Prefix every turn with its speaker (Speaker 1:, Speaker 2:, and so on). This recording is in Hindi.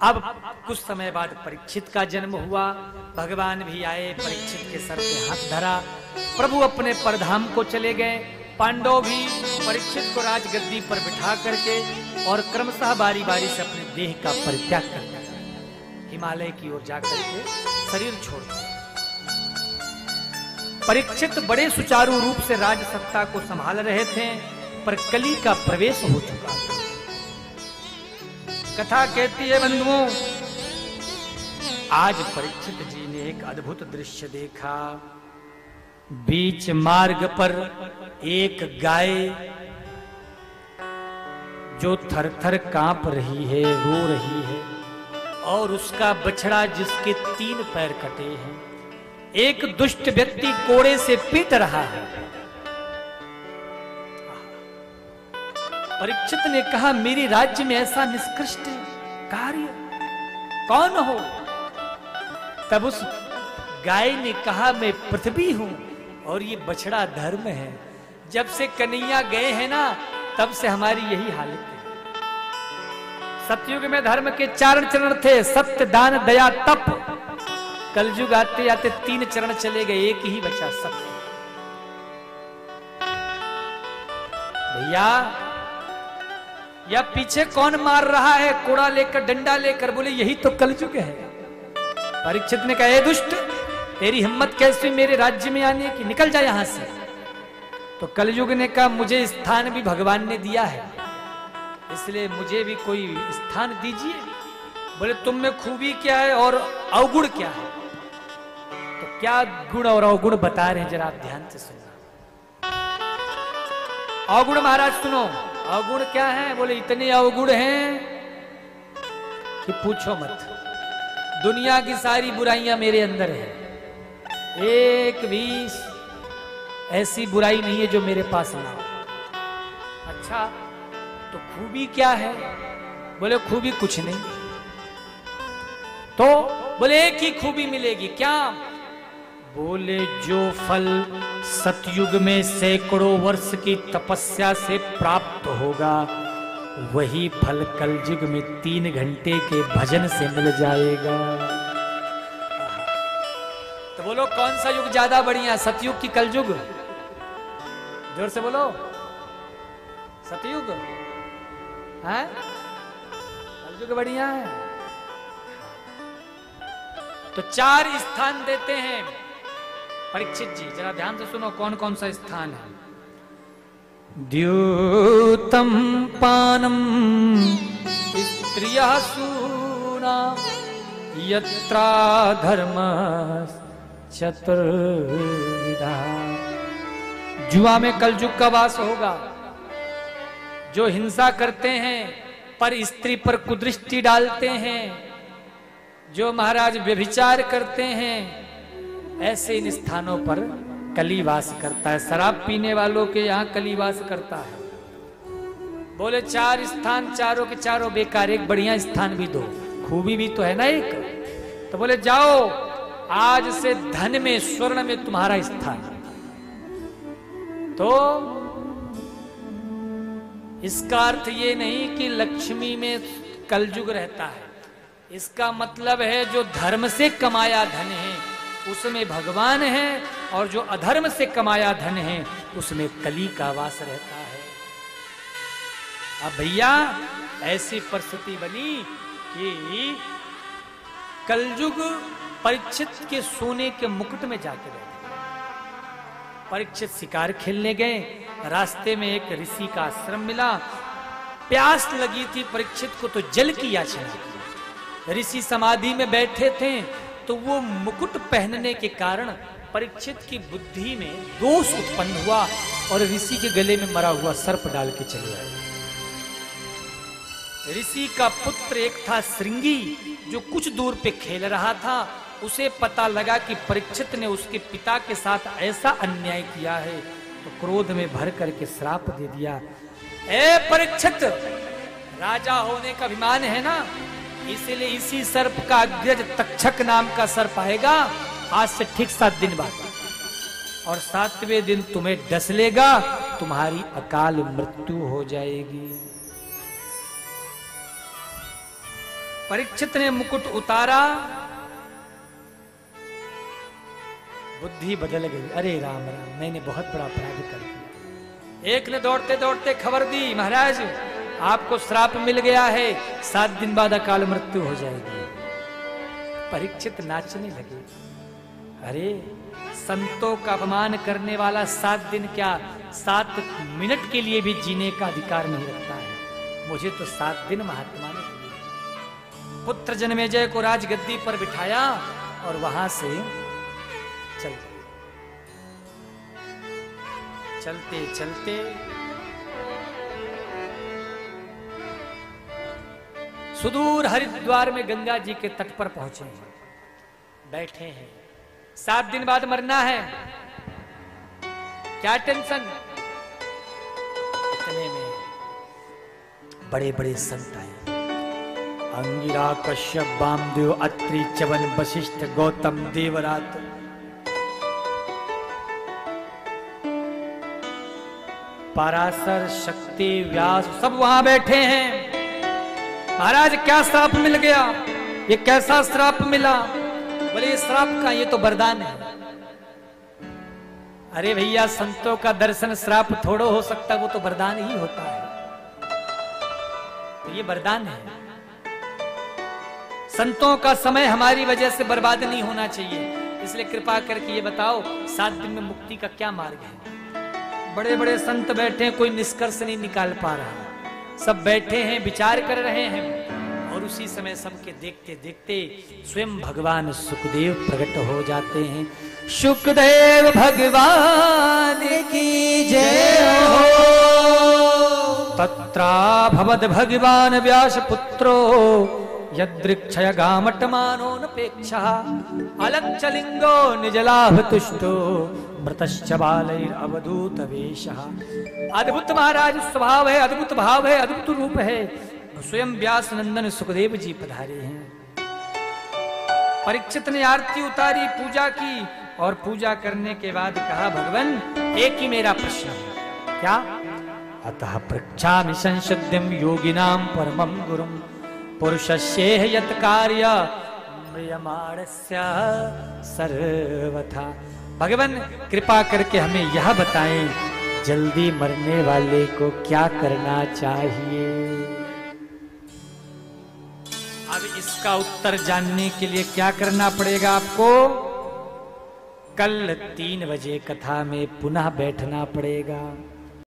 Speaker 1: अब कुछ समय बाद परीक्षित का जन्म हुआ। भगवान भी आए, परीक्षित के सर पे हाथ धरा, प्रभु अपने परधाम को चले गए। पांडव भी परीक्षित को राजगद्दी पर बिठा करके और क्रमशः बारी बारी से अपने देह का परित्याग करते गए, हिमालय की ओर जाकर के शरीर छोड़ दिया। परीक्षित बड़े सुचारू रूप से राज सत्ता को संभाल रहे थे, पर कली का प्रवेश हो चुका था। कथा कहती है बंधुओं, आज परीक्षित जी ने एक अद्भुत दृश्य देखा। बीच मार्ग पर एक गाय जो थर-थर कांप रही है, रो रही है, और उसका बछड़ा जिसके 3 पैर कटे हैं, एक दुष्ट व्यक्ति कोड़े से पीट रहा है। परीक्षित ने कहा, मेरे राज्य में ऐसा निष्कृष्ट कार्य कौन हो? तब उस गाय ने कहा, मैं पृथ्वी हूं और ये बछड़ा धर्म है। जब से कन्हैया गए हैं ना, तब से हमारी यही हालत है। सतयुग में धर्म के 4 चरण थे, सत्य, दान, दया, तप। कलयुग आते आते 3 चरण चले गए, एक ही बचा, सत्य। भैया, या पीछे कौन मार रहा है कोड़ा लेकर, डंडा लेकर? बोले यही तो कलयुग है। परीक्षित ने कहा, दुष्ट, तेरी हिम्मत कैसे मेरे राज्य में आने की, निकल जा यहां से। तो कलयुग ने कहा, मुझे स्थान भी भगवान ने दिया है, इसलिए मुझे भी कोई स्थान दीजिए। बोले तुम में खूबी क्या है और अवगुण क्या है? तो क्या गुण और अवगुण बता रहे हैं, जरा आप ध्यान से सुनना। अवगुण महाराज सुनो, अवगुण क्या है? बोले इतने अवगुण हैं कि पूछो मत। दुनिया की सारी बुराइयां मेरे अंदर है, एक भी ऐसी बुराई नहीं है जो मेरे पास ना हो। अच्छा, तो खूबी क्या है? बोले खूबी कुछ नहीं। तो बोले एक ही खूबी मिलेगी, क्या? बोले जो फल सतयुग में सैकड़ों वर्ष की तपस्या से प्राप्त होगा, वही फल कलयुग में 3 घंटे के भजन से मिल जाएगा। तो बोलो कौन सा युग ज्यादा बढ़िया, सतयुग की कलयुग? जोर से बोलो, सतयुग है? कलयुग बढ़िया है? तो 4 स्थान देते हैं परीक्षित जी, जरा ध्यान से सुनो कौन कौन सा स्थान है। द्यूतम पानम स्त्रियः सूना यत्रा धर्म चतुर्विधा। जुआ में कलयुग का वास होगा। जो हिंसा करते हैं, पर स्त्री पर कुदृष्टि डालते हैं, जो महाराज व्यभिचार करते हैं, ऐसे इन स्थानों पर कलीवास करता है। शराब पीने वालों के यहाँ कलीवास करता है। बोले 4 स्थान, चारों के चारों बेकार, एक बढ़िया स्थान भी दो, खूबी भी तो है ना एक। तो बोले जाओ, आज से धन में, स्वर्ण में तुम्हारा स्थान। तो इसका अर्थ ये नहीं कि लक्ष्मी में कलयुग रहता है। इसका मतलब है जो धर्म से कमाया धन है उसमें भगवान है, और जो अधर्म से कमाया धन है उसमें कली का वास रहता है। अब भैया ऐसी परिस्थिति बनी कि कलयुग परीक्षित के सोने के मुकुट में जाके बैठे। परीक्षित शिकार खेलने गए, रास्ते में एक ऋषि का आश्रम मिला। प्यास लगी थी परीक्षित को, तो जल की याचना की। ऋषि समाधि में बैठे थे, तो वो मुकुट पहनने के कारण परीक्षित की बुद्धि में दोष उत्पन्न हुआ और ऋषि के गले में मरा हुआ सर्प डाल के चले आए। ऋषि का पुत्र एक था श्रृंगी, जो कुछ दूर पे खेल रहा था। उसे पता लगा कि परीक्षित ने उसके पिता के साथ ऐसा अन्याय किया है, तो क्रोध में भर करके श्राप दे दिया। ए परीक्षित, राजा होने का अभिमान है ना, इसीलिए इसी सर्प का अग्रज तक्षक नाम का सर्प आएगा आज से ठीक 7 दिन बाद, और 7वें दिन तुम्हें डस लेगा, तुम्हारी अकाल मृत्यु हो जाएगी। परीक्षित ने मुकुट उतारा, बुद्धि बदल गई। अरे राम राम, मैंने बहुत बड़ा अपराध कर दिया। एक ने दौड़ते दौड़ते खबर दी, महाराज आपको श्राप मिल गया है, 7 दिन बाद अकाल मृत्यु हो जाएगी। परीक्षित नाचने लगे। अरे संतों का अपमान करने वाला 7 दिन क्या 7 मिनट के लिए भी जीने का अधिकार नहीं रखता है। मुझे तो 7 दिन महात्मा ने दिए। पुत्र जन्मेजय को राजगद्दी पर बिठाया और वहां से चलते चलते सुदूर हरिद्वार में गंगा जी के तट पर पहुंचे हैं, बैठे हैं। 7 दिन बाद मरना है, क्या टेंशन। इतने में बड़े बड़े संत आए, अंगिरा, कश्यप, वामदेव, अत्रि, च्यवन, वशिष्ठ, गौतम, देवरात। पराशर, शक्ति, व्यास सब वहां बैठे हैं। महाराज क्या श्राप मिल गया, ये कैसा श्राप मिला। बोले ये श्राप का, ये तो वरदान है। अरे भैया संतों का दर्शन श्राप थोड़ो हो सकता, वो तो वरदान ही होता है। तो ये वरदान है। संतों का समय हमारी वजह से बर्बाद नहीं होना चाहिए, इसलिए कृपा करके ये बताओ 7 दिन में मुक्ति का क्या मार्ग है। बड़े बड़े संत बैठे, कोई निष्कर्ष नहीं निकाल पा रहा। सब बैठे हैं, विचार कर रहे हैं, और उसी समय सबके देखते देखते स्वयं भगवान सुखदेव प्रकट हो जाते हैं। सुखदेव भगवान की जय हो। तत्रा भवद भगवान व्यास पुत्रो यदृक्षय गामटमानोऽनपेक्षा अलक्षलिंगो निजलाभ तुष्टो मृतश्च बालैर अवधूत वेशः। अद्भुत महाराज स्वभाव है, अद्भुत भाव है, अद्भुत रूप है। स्वयं व्यास नंदन सुखदेव जी पधारे हैं। परीक्षित ने आरती उतारी, पूजा की, और पूजा करने के बाद कहा भगवान एक ही मेरा प्रश्न है। क्या? अतः पृच्छामि संशुद्धिं योगिनां परमं गुरुं पुरुषस्येह यत् कार्य म्रियमाणस्य सर्वथा। भगवान कृपा करके हमें यह बताएं, जल्दी मरने वाले को क्या करना चाहिए। अब इसका उत्तर जानने के लिए क्या करना पड़ेगा आपको? कल 3 बजे कथा में पुनः बैठना पड़ेगा।